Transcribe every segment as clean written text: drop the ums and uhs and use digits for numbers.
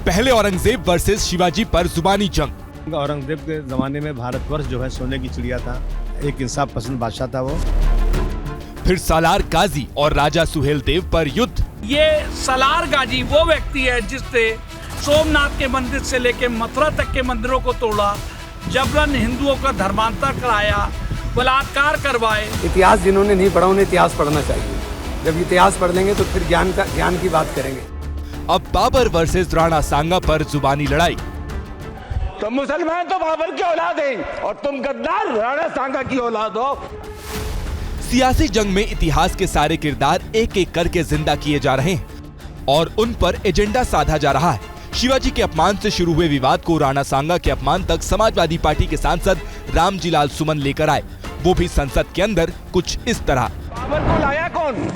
पहले औरंगजेब वर्सेस शिवाजी पर जुबानी जंग। औरंगजेब के जमाने में भारतवर्ष जो है सोने की चिड़िया था, एक इंसाफ पसंद बादशाह था वो। फिर सालार गाजी और राजा सुहेल देव पर युद्ध। ये सालार गाजी वो व्यक्ति है जिसने सोमनाथ के मंदिर से लेकर मथुरा तक के मंदिरों को तोड़ा, जबरन हिंदुओं का धर्मांतर कराया, बलात्कार करवाए। इतिहास जिन्होंने नहीं पढ़ा उन्हें इतिहास पढ़ना चाहिए। जब इतिहास पढ़ लेंगे तो फिर ज्ञान की बात करेंगे। अब बाबर वर्सेस राणा सांगा पर जुबानी लड़ाई। तो मुसलमान तो बाबर की औलाद हैं और तुम गद्दार राणा सांगा की औलाद हो। सियासी जंग में इतिहास के सारे किरदार एक एक करके जिंदा किए जा रहे हैं और उन पर एजेंडा साधा जा रहा है। शिवाजी के अपमान से शुरू हुए विवाद को राणा सांगा के अपमान तक समाजवादी पार्टी के सांसद रामजीलाल सुमन लेकर आए, वो भी संसद के अंदर कुछ इस तरह। बाबर को लाया कौन?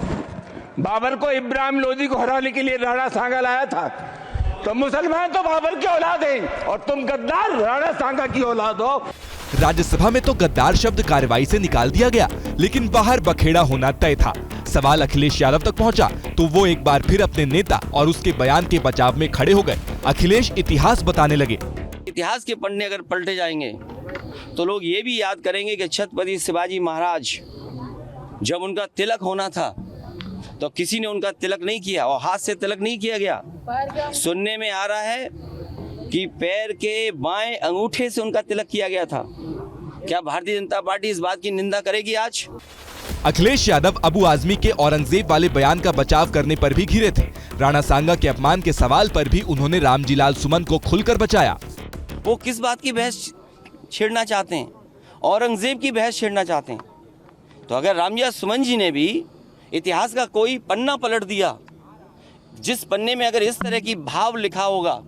बाबर को इब्राहिम लोदी को हराने के लिए राणा सांगा लाया था। तो मुसलमान तो बाबर की औलाद हैं और तुम गद्दार राणा सांगा की औलाद हो। राज्यसभा में तो गद्दार शब्द कार्रवाई से निकाल दिया गया, लेकिन बाहर बखेड़ा होना तय था। सवाल अखिलेश यादव तक पहुंचा तो वो एक बार फिर अपने नेता और उसके बयान के बचाव में खड़े हो गए। अखिलेश इतिहास बताने लगे। इतिहास के पन्ने अगर पलटे जाएंगे तो लोग ये भी याद करेंगे कि छत्रपति शिवाजी महाराज जब उनका तिलक होना था तो किसी ने उनका तिलक नहीं किया और हाथ से तिलक नहीं किया गया। सुनने में आ रहा है कि पैर के बाएं अंगूठे से उनका तिलक किया गया था। क्या भारतीय जनता पार्टी इस बात की निंदा करेगी आज? अखिलेश यादव अबू आजमी के औरंगजेब वाले बयान का बचाव करने पर भी घिरे थे। राणा सांगा के अपमान के सवाल पर भी उन्होंने रामजीलाल सुमन को खुलकर बचाया। वो किस बात की बहस छेड़ना चाहते हैं? औरंगजेब की बहस छेड़ना चाहते हैं। तो अगर रामजीलाल सुमन जी ने भी इतिहास का कोई पन्ना पलट दिया, जिस पन्ने में अगर इस तरह की भाव लिखा होगा,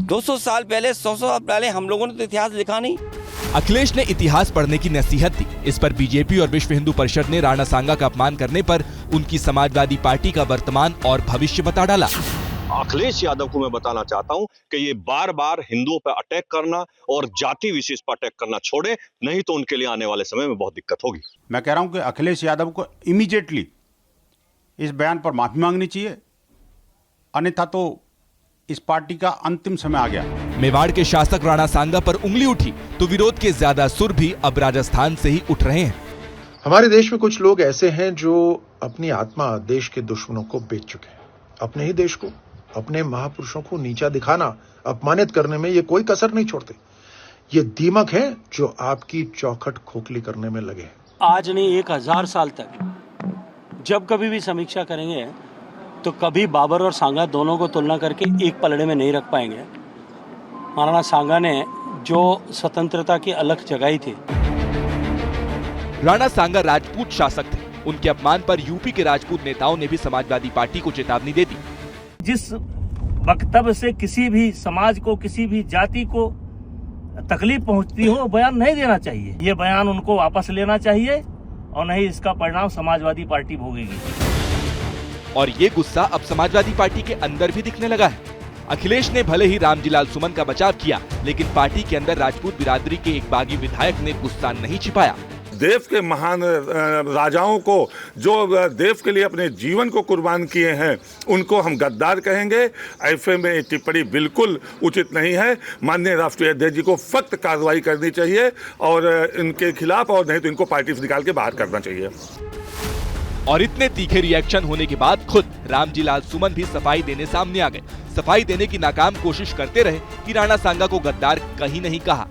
200 साल पहले 100 साल पहले हम लोगों ने तो इतिहास लिखा नहीं। अखिलेश ने इतिहास पढ़ने की नसीहत दी। इस पर बीजेपी और विश्व हिंदू परिषद ने राणा सांगा का अपमान करने पर उनकी समाजवादी पार्टी का वर्तमान और भविष्य बता डाला। अखिलेश यादव को मैं बताना चाहता हूं कि ये बार बार हिंदुओं पर अटैक करना और जाति विशेष पर अटैक करना छोड़े, नहीं तो उनके लिए आने वाले समय में बहुत दिक्कत होगी। मैं कह रहा हूं कि अखिलेश यादव को इमीडिएटली इस बयान पर माफी मांगनी चाहिए, अन्यथा तो इस पार्टी का अंतिम समय आ गया। मेवाड़ के शासक राणा सांगा पर उंगली उठी तो विरोध के ज्यादा सुर भी अब राजस्थान से ही उठ रहे हैं। हमारे देश में कुछ लोग ऐसे हैं जो अपनी आत्मा देश के दुश्मनों को बेच चुके हैं। अपने ही देश को, अपने महापुरुषों को नीचा दिखाना, अपमानित करने में ये कोई कसर नहीं छोड़ते। ये दीमक है जो आपकी चौखट खोखली करने में लगे। आज नहीं 1000 साल तक जब कभी भी समीक्षा करेंगे तो कभी बाबर और सांगा दोनों को तुलना करके एक पलड़े में नहीं रख पाएंगे। महाराणा सांगा ने जो स्वतंत्रता की अलख जगाई थी। राणा सांगा राजपूत शासक थे। उनके अपमान पर यूपी के राजपूत नेताओं ने भी समाजवादी पार्टी को चेतावनी दे दी। जिस वक्तव्य से किसी भी समाज को, किसी भी जाति को तकलीफ पहुंचती हो, बयान नहीं देना चाहिए। ये बयान उनको वापस लेना चाहिए और नहीं इसका परिणाम समाजवादी पार्टी भोगेगी। और ये गुस्सा अब समाजवादी पार्टी के अंदर भी दिखने लगा है। अखिलेश ने भले ही रामजीलाल सुमन का बचाव किया, लेकिन पार्टी के अंदर राजपूत बिरादरी के एक बागी विधायक ने गुस्सा नहीं छिपाया। देश के महान राजाओं को, जो देश के लिए अपने जीवन को कुर्बान किए हैं, उनको हम गद्दार कहेंगे? ऐसे में टिप्पणी बिल्कुल उचित नहीं है। माननीय राष्ट्रीय अध्यक्ष जी को सख्त कार्रवाई करनी चाहिए और इनके खिलाफ, और नहीं तो इनको पार्टी से निकाल के बाहर करना चाहिए। और इतने तीखे रिएक्शन होने के बाद खुद रामजीलाल सुमन भी सफाई देने सामने आ गए। सफाई देने की नाकाम कोशिश करते रहे कि राणा सांगा को गद्दार कहीं नहीं कहा।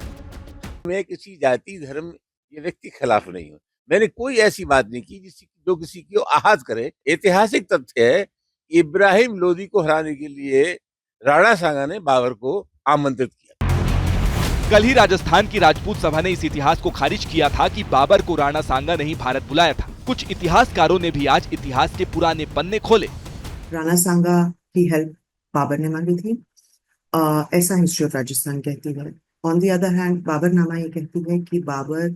मैं किसी जाति, धर्म या व्यक्ति के खिलाफ नहीं हूँ। मैंने कोई ऐसी बात नहीं की जो किसी को आहत करे। ऐतिहासिक तथ्य है, इब्राहिम लोदी को हराने के लिए राणा सांगा ने बाबर को आमंत्रित किया। कल ही राजस्थान की राजपूत सभा ने इस इतिहास को खारिज किया था कि बाबर को राणा सांगा ने ही भारत बुलाया था। कुछ इतिहासकारों ने भी आज इतिहास के पुराने पन्ने खोले। राणा सांगा की हेल्प बाबर ने मांगी थी, ऐसा हिस्ट्री ऑफ राजस्थान कहती है। On the other hand Baburnama ये कहती है कि बाबर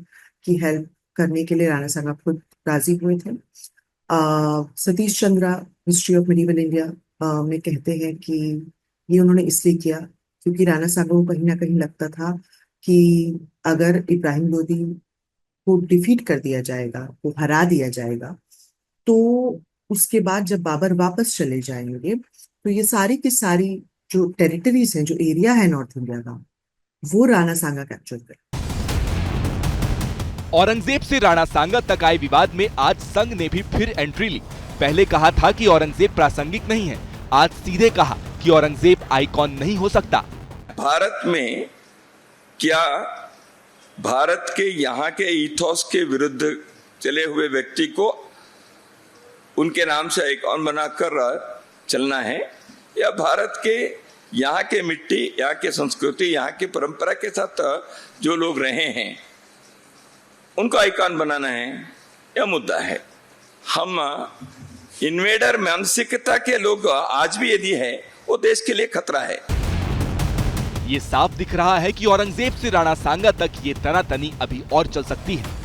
की हेल्प करने के लिए राणा सांगा खुद राजी हुए थे। Satish Chandra history of medieval India में कहते हैं कि ये उन्होंने इसलिए किया क्योंकि राणा सांगा को कहीं ना कहीं लगता था कि अगर इब्राहिम लोदी को डिफीट कर दिया जाएगा, वो हरा दिया जाएगा, तो उसके बाद जब बाबर वापस चले जाएंगे तो ये सारी की सारी जो टेरिटरीज हैं, जो एरिया है नॉर्थ इंडिया का, वो राणा सांगा कैप्चर करे। औरंगजेब से राणा सांगा तक आए विवाद में आज संघ ने भी फिर एंट्री ली। पहले कहा था कि औरंगजेब प्रासंगिक नहीं है, आज सीधे कहा कि औरंगजेब आइकॉन नहीं हो सकता। भारत में क्या भारत के यहाँ के इथोस के विरुद्ध चले हुए व्यक्ति को उनके नाम से आइकॉन बनाकर चलना है, या भारत के यहाँ के मिट्टी, यहाँ के संस्कृति, यहाँ की परंपरा के साथ जो लोग रहे हैं उनको आइकॉन बनाना है, यह मुद्दा है। हम इन्वेडर मानसिकता के लोग आज भी यदि है, वो देश के लिए खतरा है। ये साफ दिख रहा है कि औरंगजेब से राणा सांगा तक ये तनातनी अभी और चल सकती है।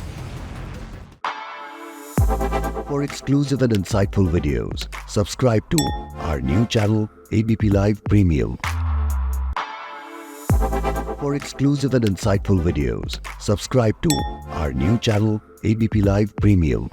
For exclusive and insightful videos, subscribe to our new channel ABP Live Premium. For exclusive and insightful videos, subscribe to our new channel ABP Live Premium.